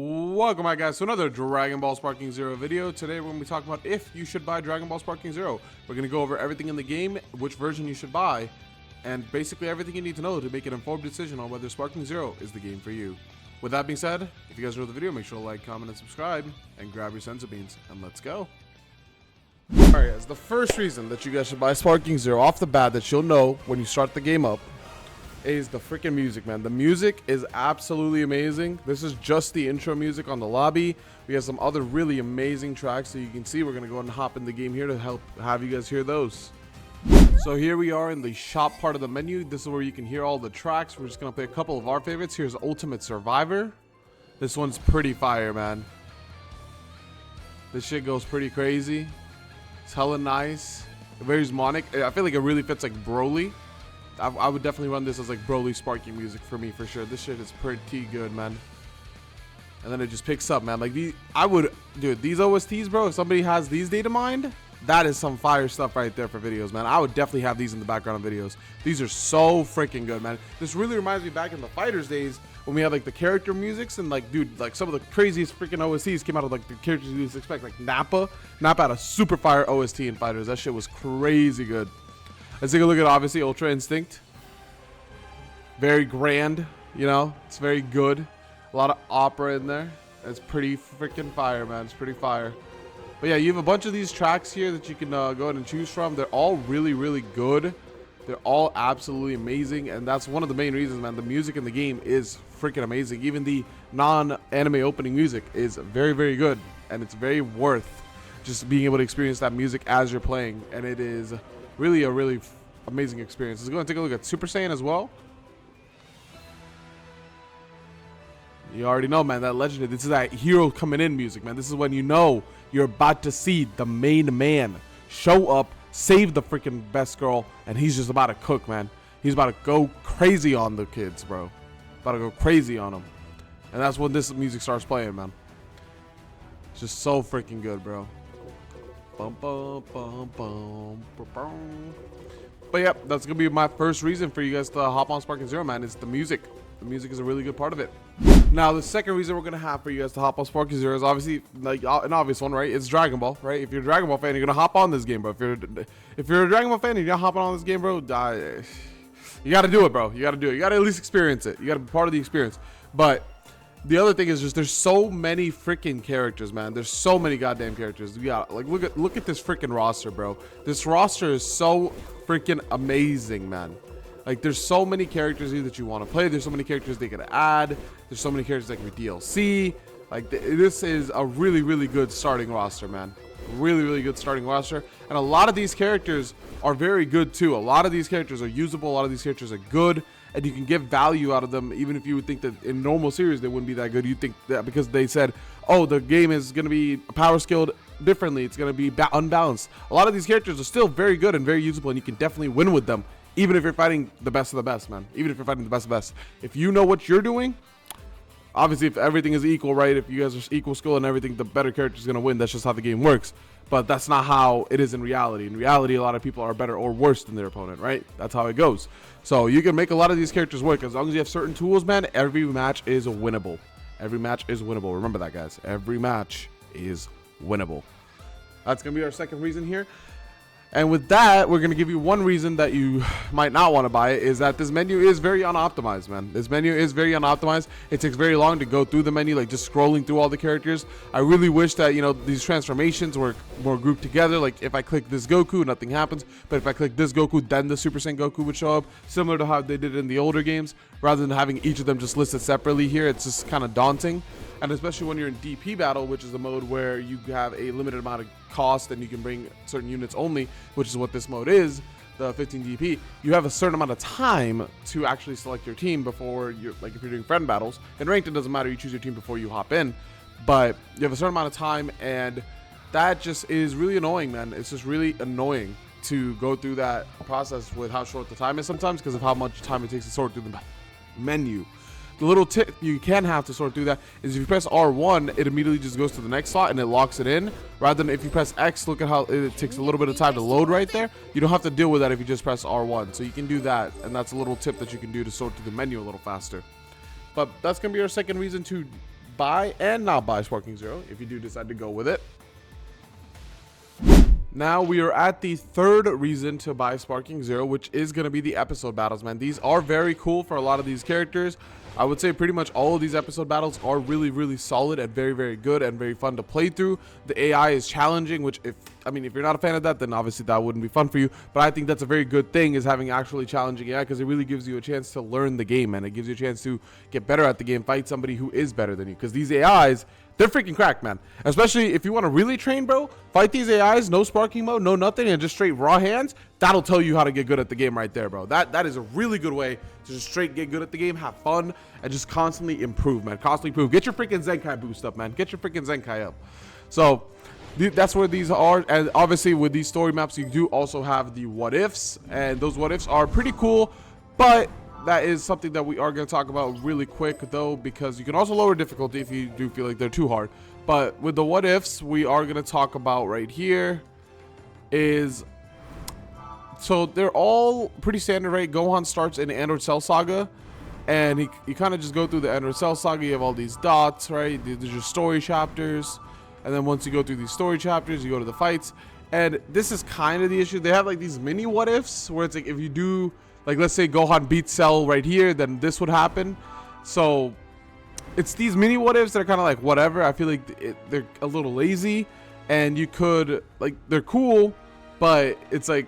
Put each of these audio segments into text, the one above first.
Welcome back, guys, to another Dragon Ball Sparking Zero video. Today we're going to be talking about if you should buy Dragon Ball Sparking Zero. We're going to go over everything in the game, which version you should buy, and basically everything you need to know to make an informed decision on whether Sparking Zero is the game for you. With that being said, if you guys enjoyed the video, make sure to like, comment, and subscribe, and grab your senzu beans, and let's go. Alright guys, the first reason that you guys should buy Sparking Zero off the bat that you'll know when you start the game up is the freaking music, man. The music is absolutely amazing. This is just the intro music on the lobby. We have some other really amazing tracks that you can see. We're gonna go ahead and hop in the game here to help have you guys hear those. So here we are in the shop part of the menu. This is where you can hear all the tracks. We're just gonna play a couple of our favorites. Here's Ultimate Survivor. This one's pretty fire, man. This shit goes pretty crazy. It's hella nice, very demonic. I feel like it really fits like Broly. I would definitely run this as like Broly Sparky music for me, for sure. This shit is pretty good, man. And then it just picks up, man. Like these OSTs, bro, if somebody has these data mined, that is some fire stuff right there for videos, man. I would definitely have these in the background of videos. These are so freaking good, man. This really reminds me back in the Fighters days when we had like the character musics and like, dude, like some of the craziest freaking OSTs came out of like the characters you expect. Like Nappa had a super fire OST in Fighters. That shit was crazy good. Let's take a look at, obviously, Ultra Instinct. Very grand, you know? It's very good. A lot of opera in there. It's pretty freaking fire, man. It's pretty fire. But yeah, you have a bunch of these tracks here that you can go ahead and choose from. They're all really, really good. They're all absolutely amazing. And that's one of the main reasons, man. The music in the game is freaking amazing. Even the non-anime opening music is very, very good. And it's very worth just being able to experience that music as you're playing. And it is really a really amazing experience. Let's go and take a look at Super Saiyan as well. You already know, man, that legendary. This is that hero coming in music, man. This is when you know you're about to see the main man show up, save the freaking best girl, and he's just about to cook, man. He's about to go crazy on the kids, bro. About to go crazy on them. And that's when this music starts playing, man. It's just so freaking good, bro. Bum, bum, bum, bum, bum, bum. But yeah, that's gonna be my first reason for you guys to hop on Sparking Zero, man. Is the music. The music is a really good part of it. Now, the second reason we're gonna have for you guys to hop on Sparking Zero is obviously like an obvious one, right? It's Dragon Ball, right? If you're a Dragon Ball fan, you're gonna hop on this game, bro. If you're a Dragon Ball fan and you're not hopping on this game, bro, you gotta do it, bro. You gotta do it. You gotta at least experience it. You gotta be part of the experience. But the other thing is just there's so many freaking characters, man. There's so many goddamn characters. We got like look at this freaking roster, bro. This roster is so freaking amazing, man. Like there's so many characters here that you want to play. There's so many characters they could add. There's so many characters that can be DLC. Like this is a really, really good starting roster, man. Really, really good starting roster. And a lot of these characters are very good too. A lot of these characters are usable. A lot of these characters are good. And you can get value out of them, even if you would think that in normal series they wouldn't be that good. You think that because they said, oh, the game is going to be power skilled differently, it's going to be unbalanced. A lot of these characters are still very good and very usable, and you can definitely win with them, even if you're fighting the best of the best, man. Even if you're fighting the best of the best. If you know what you're doing, obviously if everything is equal, right? If you guys are equal skill and everything, the better character is going to win. That's just how the game works. But that's not how it is in reality. In reality, a lot of people are better or worse than their opponent, right? That's how it goes. So you can make a lot of these characters work. As long as you have certain tools, man, every match is winnable. Every match is winnable. Remember that, guys. Every match is winnable. That's going to be our second reason here. And with that, we're going to give you one reason that you might not want to buy it, is that this menu is very unoptimized, man. This menu is very unoptimized. It takes very long to go through the menu, like just scrolling through all the characters. I really wish that, you know, these transformations were more grouped together. Like if I click this Goku, nothing happens. But if I click this Goku, then the Super Saiyan Goku would show up, similar to how they did it in the older games. Rather than having each of them just listed separately here, it's just kind of daunting. And especially when you're in DP battle, which is a mode where you have a limited amount of cost and you can bring certain units only, which is what this mode is, the 15 DP, you have a certain amount of time to actually select your team before you're, like if you're doing friend battles. In ranked, it doesn't matter, you choose your team before you hop in, but you have a certain amount of time, and that just is really annoying, man. It's just really annoying to go through that process with how short the time is sometimes because of how much time it takes to sort through the menu. The little tip you can have to sort through that is if you press R1, it immediately just goes to the next slot and it locks it in. Rather than if you press X, look at how it takes a little bit of time to load right there. You don't have to deal with that if you just press R1. So you can do that, and that's a little tip that you can do to sort through the menu a little faster. But that's going to be our second reason to buy and not buy Sparking Zero if you do decide to go with it. Now we are at the third reason to buy Sparking Zero, which is going to be the episode battles, man. These are very cool for a lot of these characters. I would say pretty much all of these episode battles are really, really solid and very, very good and very fun to play through. The AI is challenging, which if you're not a fan of that, then obviously that wouldn't be fun for you. But I think that's a very good thing, is having actually challenging AI, because it really gives you a chance to learn the game, and it gives you a chance to get better at the game, fight somebody who is better than you. Because these AIs, they're freaking cracked, man. Especially if you want to really train, bro, fight these AIs, no sparking mode, no nothing, and just straight raw hands. That'll tell you how to get good at the game right there, bro. That is a really good way to just straight get good at the game, have fun, and just constantly improve, man. Constantly improve. Get your freaking Zenkai boost up, man. Get your freaking Zenkai up. So that's where these are. And obviously with these story maps, you do also have the what ifs, and those what ifs are pretty cool, but that is something that we are going to talk about really quick, though, because you can also lower difficulty if you do feel like they're too hard. But with the what ifs, we are going to talk about right here is, so they're all pretty standard, right? Gohan starts in Android Cell Saga, and you kind of just go through the Android Cell Saga. You have all these dots, right? There's your story chapters, and then once you go through these story chapters, you go to the fights. And this is kind of the issue. They have like these mini what ifs where it's like, if you do, like, let's say Gohan beats Cell right here, then this would happen. So it's these mini what ifs that are kind of like whatever. I feel like they're a little lazy, and you could, like, they're cool, but it's like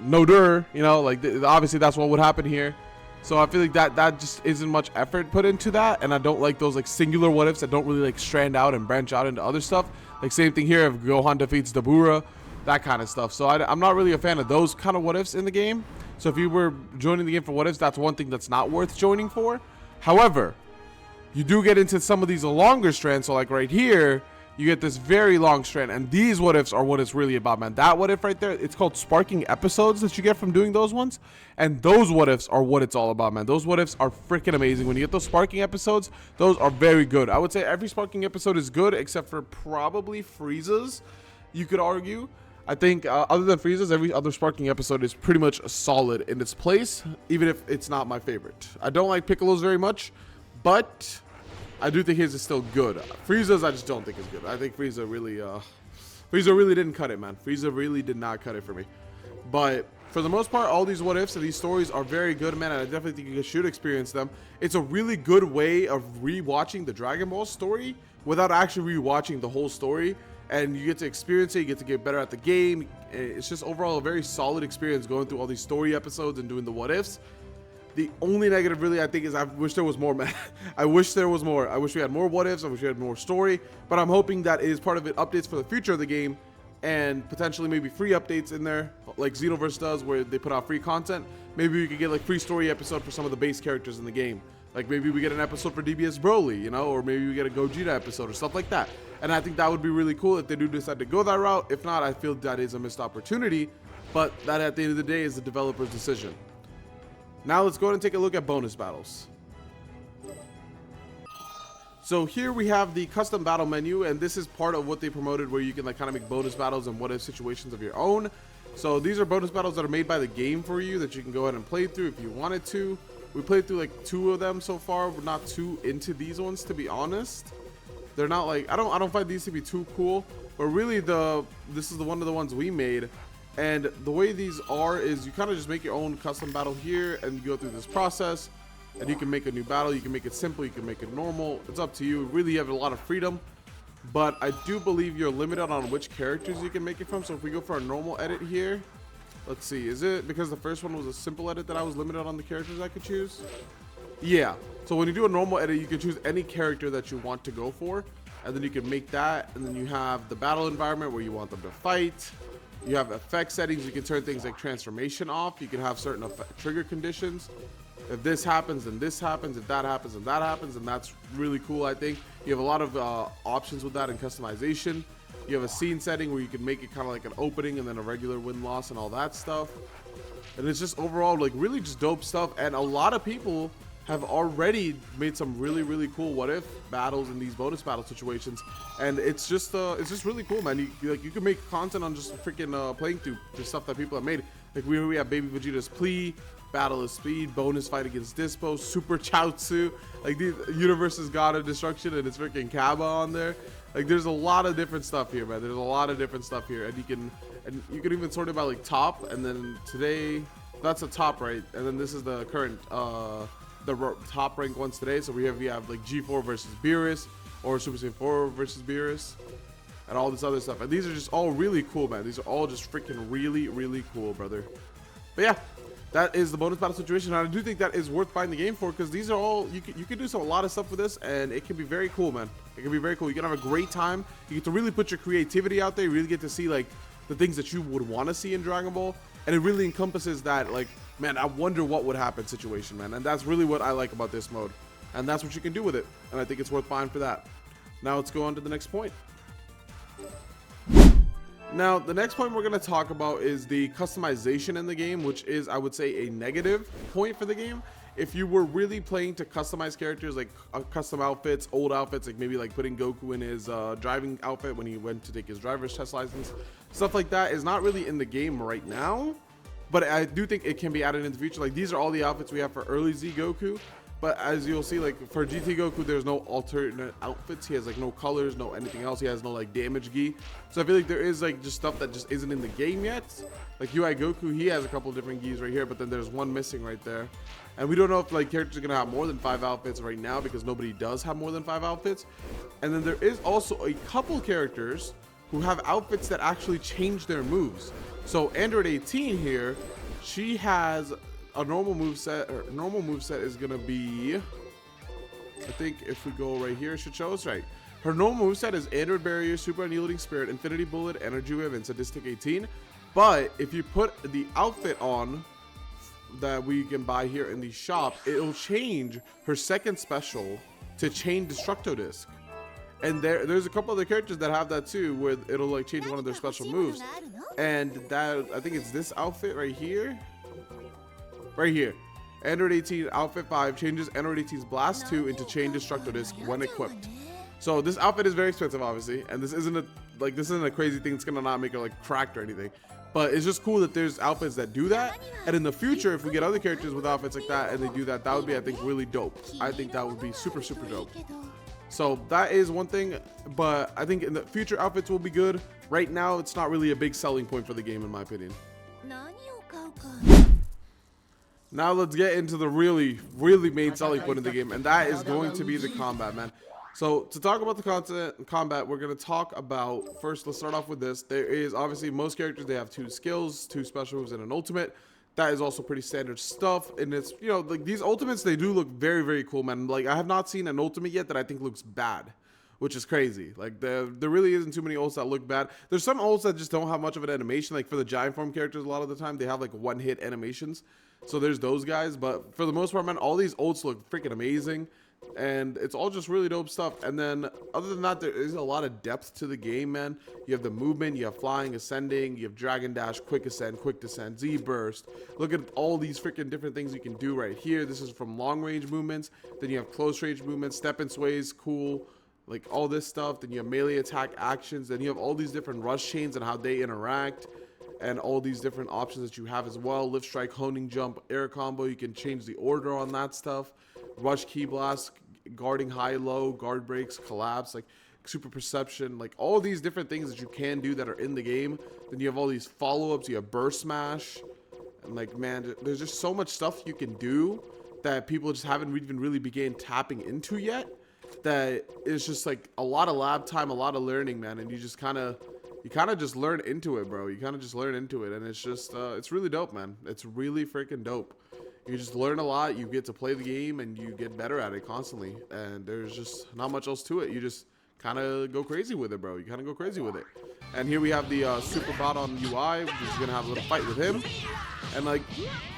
no dur, you know, like obviously that's what would happen here. So I feel like that just isn't much effort put into that, and I don't like those like singular what ifs that don't really like strand out and branch out into other stuff. Like same thing here if Gohan defeats Dabura, that kind of stuff. So I'm not really a fan of those kind of what ifs in the game. So if you were joining the game for what ifs, that's one thing that's not worth joining for. However, you do get into some of these longer strands. So like right here, you get this very long strand, and these what ifs are what it's really about, man. That what if right there, it's called sparking episodes that you get from doing those ones, and those what ifs are what it's all about, man. Those what ifs are freaking amazing. When you get those sparking episodes, those are very good. I would say every sparking episode is good except for probably Frieza's, you could argue. I think other than Frieza's, every other sparking episode is pretty much solid in its place, even if it's not my favorite. I don't like Piccolo's very much, but I do think his is still good. Frieza's I just don't think is good. I think Frieza really didn't cut it, man. Frieza really did not cut it for me. But for the most part, all these what ifs and these stories are very good, man, and I definitely think you should experience them. It's a really good way of rewatching the Dragon Ball story without actually rewatching the whole story. And you get to experience it, you get to get better at the game. It's just overall a very solid experience going through all these story episodes and doing the what ifs. The only negative really I think is I wish there was more, man. I wish there was more. I wish we had more what ifs. I wish we had more story. But I'm hoping that is part of it, updates for the future of the game, and potentially maybe free updates in there, like Xenoverse does, where they put out free content. Maybe we could get like free story episode for some of the base characters in the game. Like maybe we get an episode for DBS Broly, you know, or maybe we get a Gogeta episode or stuff like that. And I think that would be really cool if they do decide to go that route. If not, I feel that is a missed opportunity, but that at the end of the day is the developer's decision. Now let's go ahead and take a look at bonus battles. So here we have the custom battle menu, and this is part of what they promoted, where you can like kind of make bonus battles and what if situations of your own. So these are bonus battles that are made by the game for you that you can go ahead and play through if you wanted to. We played through like 2 of them so far. We're not too into these ones, to be honest. They're not like, I don't find these to be too cool, but really this is one of the ones we made. And the way these are is you kind of just make your own custom battle here, and you go through this process, and you can make a new battle. You can make it simple, you can make it normal. It's up to you. Really, you have a lot of freedom, but I do believe you're limited on which characters you can make it from. So if we go for a normal edit here, let's see, is it because the first one was a simple edit that I was limited on the characters I could choose? Yeah, so when you do a normal edit, you can choose any character that you want to go for, and then you can make that, and then you have the battle environment where you want them to fight. You have effect settings. You can turn things like transformation off. You can have certain trigger conditions. If this happens, then this happens. If that happens, then that happens, and that's really cool. I think you have a lot of options with that in customization. You have a scene setting where you can make it kind of like an opening and then a regular win-loss and all that stuff. And it's just overall like really just dope stuff. And a lot of people have already made some really cool what if battles in these bonus battle situations, and it's just really cool, man. You can make content on just freaking playing through the stuff that people have made. Like we have Baby Vegeta's plea, Battle of Speed, bonus fight against Dispo, Super Chaozu, like the Universe's God of Destruction, and it's freaking Kaba on there. Like there's a lot of different stuff here, man. There's a lot of different stuff here, and you can even sort it by like top, and then today that's a top, right? And then this is the current top rank ones today. So we have like G4 versus Beerus, or Super Saiyan 4 versus Beerus, and all this other stuff. And these are just all really cool, man. These are all just freaking really cool, brother. But yeah, that is the bonus battle situation. And I do think that is worth buying the game for, because these are all, you can do a lot of stuff with this, and it can be very cool, man. It can be very cool. You can have a great time. You get to really put your creativity out there. You really get to see like the things that you would want to see in Dragon Ball, and it really encompasses that, like, man, I wonder what would happen situation, man. And that's really what I like about this mode, and that's what you can do with it, and I think it's worth buying for that. Now let's go on to the next point. Now, the next point we're going to talk about is the customization in the game, which is, I would say, a negative point for the game. If you were really playing to customize characters, like custom outfits, old outfits, like maybe like putting Goku in his driving outfit when he went to take his driver's test license, stuff like that is not really in the game right now, but I do think it can be added in the future. Like, these are all the outfits we have for early Z Goku. But as you'll see, like for GT Goku, there's no alternate outfits. He has like no colors, no anything else. He has no like damage gi. So I feel like there is like just stuff that just isn't in the game yet. Like UI Goku, he has a couple different gis right here, but then there's one missing right there. And we don't know if like characters are gonna have more than 5 outfits right now, because nobody does have more than 5 outfits. And then there is also a couple characters who have outfits that actually change their moves. So Android 18 here, she has a normal move set. Her normal move set is gonna be, I think if we go right here, it should show us right. Her normal move set is Android Barrier, Super Annihilating Spirit, Infinity Bullet, Energy Wave, and Sadistic 18. But if you put the outfit on that we can buy here in the shop, it'll change her second special to Chain Destructo Disc. And there's a couple other characters that have that too, where it'll like change one of their special moves. And that, I think it's this outfit right here. Right here. Android 18 outfit 5 changes Android 18's Blast 2 into Chain Destructo Disc when equipped. So this outfit is very expensive, obviously, and this isn't a crazy thing that's gonna not make her like cracked or anything. But it's just cool that there's outfits that do that, and in the future, if we get other characters with outfits like that and they do that, that would be, I think, really dope. I think that would be super dope. So that is one thing, but I think in the future outfits will be good. Right now, it's not really a big selling point for the game, in my opinion. Now let's get into the really main selling point of the game, and that is going to be the combat, man. So to talk about the combat, we're going to talk about, first, let's start off with this. There is, obviously, most characters, they have 2 skills, 2 special moves, and an ultimate. That is also pretty standard stuff, and it's, you know, like these ultimates, they do look very cool, man. Like, I have not seen an ultimate yet that I think looks bad, which is crazy. Like, there really isn't too many ults that look bad. There's some ults that just don't have much of an animation. Like for the giant form characters, a lot of the time they have like one-hit animations. So there's those guys, but for the most part, man, all these ults look freaking amazing, and it's all just really dope stuff. And then other than that, there is a lot of depth to the game, man. You have the movement, you have flying, ascending, you have dragon dash, quick ascend, quick descent, Z burst. Look at all these freaking different things you can do right here. This is from long range movements. Then you have close range movements, step and sways, cool, like all this stuff. Then you have melee attack actions. Then you have all these different rush chains and how they interact, and all these different options that you have as well. Lift strike, honing jump, air combo. You can change the order on that stuff. Rush, key blast, guarding high low, guard breaks, collapse, like super perception, like all these different things that you can do that are in the game. Then you have all these follow-ups. You have burst smash, and like, man, there's just so much stuff you can do that people just haven't even really began tapping into yet, that it's just like a lot of lab time, a lot of learning, man. And you kind of just learn into it, bro. You kind of just learn into it, and it's just it's really dope, man. It's really freaking dope. You just learn a lot. You get to play the game, and you get better at it constantly, and there's just not much else to it. You just kind of go crazy with it, bro. You kind of go crazy with it. And here we have the super bot on UI. We're just gonna have a little fight with him, and like,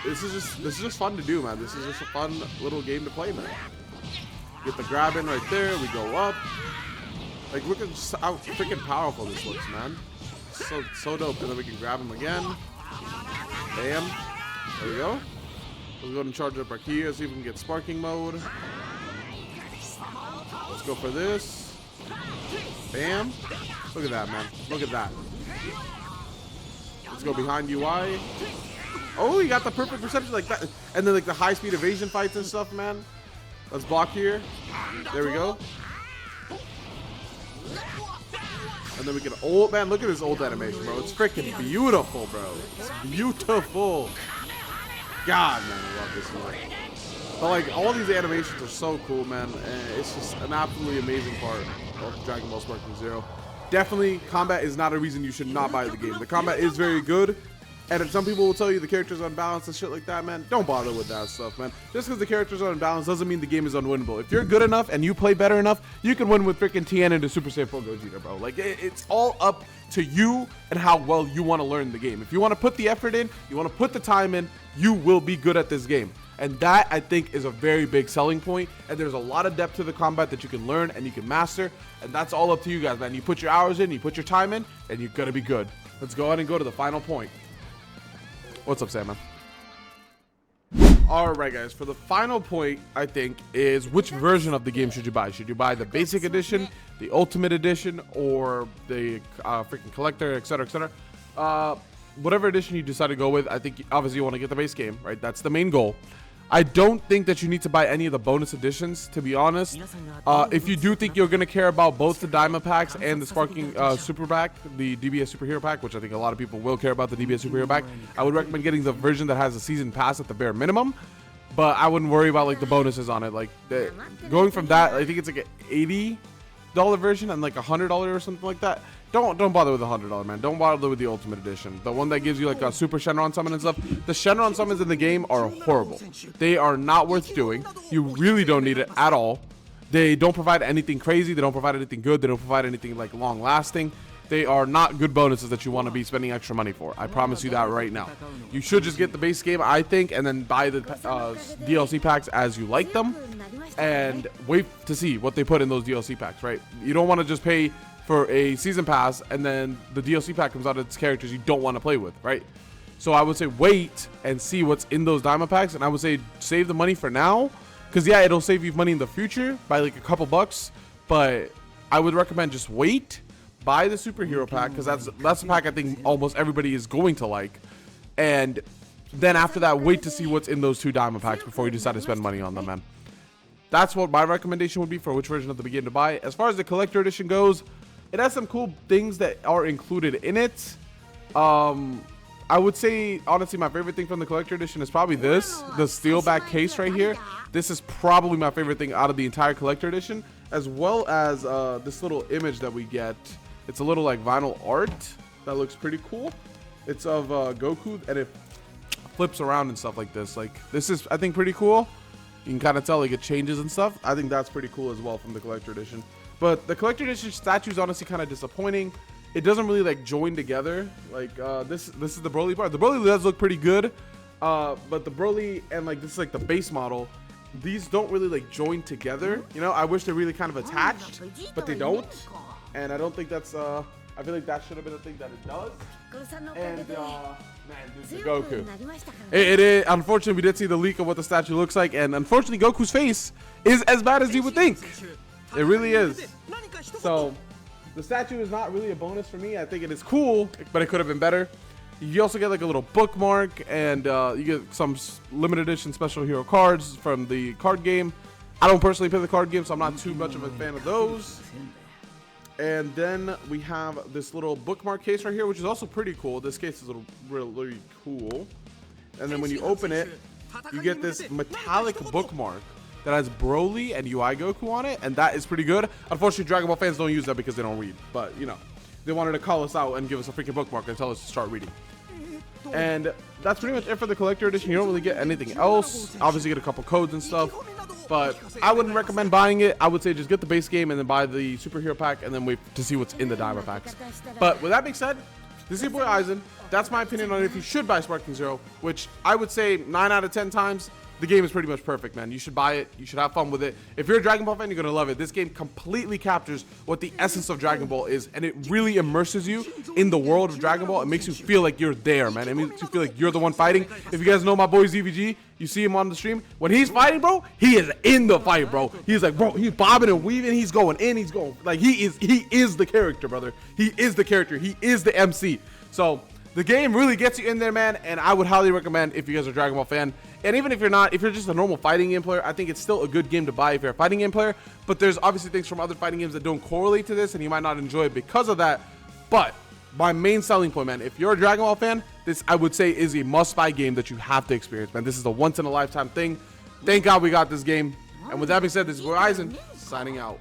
this is just fun to do, man. This is just a fun little game to play, man. Get the grab in right there. We go up. Like, look at just how freaking powerful this looks, man. So dope. And then we can grab him again. Bam. There we go. Let's go ahead and charge up our key. See if we can get sparking mode. Let's go for this. Bam. Look at that, man. Look at that. Let's go behind UI. Oh, you got the perfect reception like that. And then like the high speed evasion fights and stuff, man. Let's block here. There we go. And then we can ult, man. Look at this ult animation, bro. It's freaking beautiful, bro. It's beautiful. God, man, I love this one. But like all these animations are so cool, man. And it's just an absolutely amazing part of Dragon Ball Sparking Zero. Definitely, combat is not a reason you should not buy the game. The combat is very good. And some people will tell you the characters are unbalanced and shit like that, man. Don't bother with that stuff, man. Just because the characters are unbalanced doesn't mean the game is unwinnable. If you're good enough and you play better enough, you can win with freaking Tien and the Super Saiyan 4 Gogeta, bro. Like, it's all up to you and how well you want to learn the game. If you want to put the effort in, you want to put the time in, you will be good at this game. And that, I think, is a very big selling point. And there's a lot of depth to the combat that you can learn and you can master. And that's all up to you guys, man. You put your hours in, you put your time in, and you're going to be good. Let's go ahead and go to the final point. What's up, Sam, man? All right, guys. For the final point, I think, is which version of the game should you buy? Should you buy the basic edition, the ultimate edition, or the freaking collector, etc., etc.? Whatever edition you decide to go with, I think obviously you want to get the base game, right? That's the main goal. I don't think that you need to buy any of the bonus editions, to be honest. If you do think you're going to care about both the Diamond Packs and the Sparking Super Pack, the DBS Superhero Pack, which I think a lot of people will care about the DBS Superhero Pack, I would recommend getting the version that has a Season Pass at the bare minimum. But I wouldn't worry about like the bonuses on it. Like going from that, I think it's like an $80 version and like $100 or something like that. Don't bother with the $100, man. Don't bother with the Ultimate Edition. The one that gives you like a Super Shenron summon and stuff. The Shenron summons in the game are horrible. They are not worth doing. You really don't need it at all. They don't provide anything crazy. They don't provide anything good. They don't provide anything like long lasting. They are not good bonuses that you want to be spending extra money for. I promise you that right now. You should just get the base game, I think, and then buy the DLC packs as you like them. And wait to see what they put in those DLC packs, right? You don't want to just pay for a season pass and then the DLC pack comes out of its characters you don't want to play with, right? So I would say wait and see what's in those diamond packs, and I would say save the money for now, because yeah, it'll save you money in the future by like a couple bucks, but I would recommend just wait, buy the superhero pack, because that's a pack I think almost everybody is going to like, and then after that wait to see what's in those 2 diamond packs before you decide to spend money on them, man. That's what my recommendation would be for which version of the game to buy. As far as the collector edition goes, it has some cool things that are included in it. I would say, honestly, my favorite thing from the collector edition is probably this, the steel back case right here. This is probably my favorite thing out of the entire collector edition, as well as this little image that we get. It's a little like vinyl art that looks pretty cool. It's of Goku, and it flips around and stuff like this. Like, this is, I think, pretty cool. You can kind of tell like it changes and stuff. I think that's pretty cool as well from the collector edition. But the collector edition statue is honestly kind of disappointing. It doesn't really like join together. Like this is the Broly part. The Broly does look pretty good, but the Broly and like this is like the base model. These don't really like join together. You know, I wish they're really kind of attached, but they don't. And I don't think that's. I feel like that should have been a thing that it does. And man, this is Goku. It is. Unfortunately, we did see the leak of what the statue looks like, and unfortunately, Goku's face is as bad as you would think. It really is. So the statue is not really a bonus for me. I think it is cool, but it could have been better. You also get like a little bookmark, and you get some limited edition special hero cards from the card game. I don't personally play the card game, so I'm not too much of a fan of those. And then we have this little bookmark case right here, which is also pretty cool. This case is really cool. And then when you open it, you get this metallic bookmark that has Broly and UI Goku on it, and that is pretty good. Unfortunately, Dragon Ball fans don't use that because they don't read, but you know, they wanted to call us out and give us a freaking bookmark and tell us to start reading. And that's pretty much it for the collector edition. You don't really get anything else. Obviously, you get a couple codes and stuff, but I wouldn't recommend buying it. I would say just get the base game and then buy the superhero pack and then wait to see what's in the diamond packs. But with that being said, this is your boy Kaizer. That's my opinion on if you should buy Sparking Zero, which I would say 9 out of 10 times. The game is pretty much perfect, man. You should buy it. You should have fun with it. If you're a Dragon Ball fan, you're going to love it. This game completely captures what the essence of Dragon Ball is, and it really immerses you in the world of Dragon Ball. It makes you feel like you're there, man. It makes you feel like you're the one fighting. If you guys know my boy ZVG, you see him on the stream. When he's fighting, bro, he is in the fight, bro. He's like, bro, he's bobbing and weaving. He's going in. He's going. Like, he is the character, brother. He is the character. He is the MC. So The game really gets you in there, man, and I would highly recommend if you guys are a Dragon Ball fan. And even if you're not, if you're just a normal fighting game player, I think it's still a good game to buy if you're a fighting game player. But there's obviously things from other fighting games that don't correlate to this, and you might not enjoy it because of that. But my main selling point, man, if you're a Dragon Ball fan, this, I would say, is a must-buy game that you have to experience, man. This is a once-in-a-lifetime thing. Thank God we got this game. And with that being said, this is Kaizer signing out.